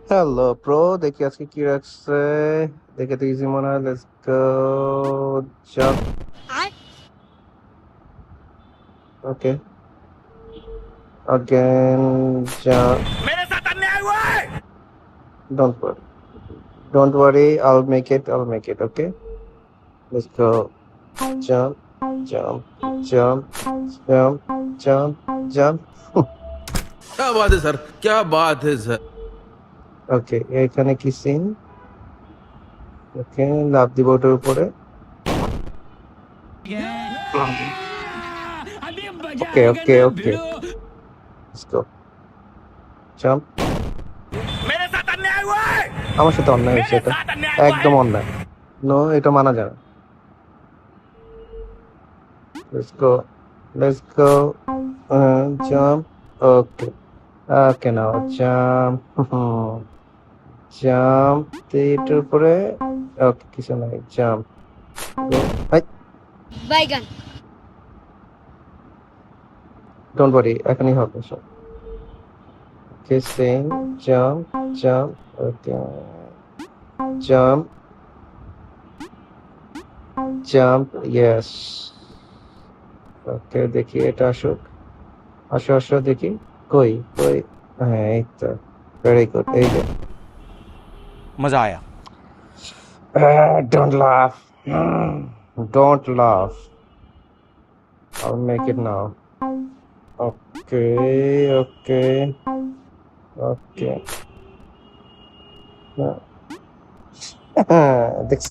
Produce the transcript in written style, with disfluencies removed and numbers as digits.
Hello bro, দেখি আজকে কি রাখছে। দেখে তো ইজি মনে হয়। Let's go. Jump. Okay, again jump. मेरे साथ अन्याय हुआ है। ডোন্ট ওয়ারি, ডোন্ট ওয়ারি, আইল মেক ইট, আইল make it. Okay, let's go. Jump, jump, jump, jump, jump, jump. क्या बात है सर, क्या बात है सर। ওকে, এখানে কি সিন? ওকে, লাফ দিব ওটার উপরে। अभी मजा ওকে आएगा ওকে ना ওকে, भिड़ो। Let's go. জাম্প। मेरे साथ अन्याय हुआ है। আমার সাথে অন্যায় হয়েছে, मेरे এটা साथ अन्याय हुआ একদম है। অন্যায়। নো, এটা মানা যায় না। Let's go, let's go. Jump. Okay, okay, now jump. Jump, এটার উপরে। ওকে, কিছু নাই, জাম্প। গো। বাইগান। ডোন্ট ওয়ারি, এখনই হবে সব। Okay, same. Jump, jump. Okay, jump, jump, yes. Okay, দেখি এটা আসুক। আসো আসো দেখি। কই কই? হ্যাঁ, এই তো। ভেরি গুড, এই যে। मजा आया। ডোন্ট লাফ, ডোন্ট লাফ। I'll make it now. Okay, okay, okay. দেখছি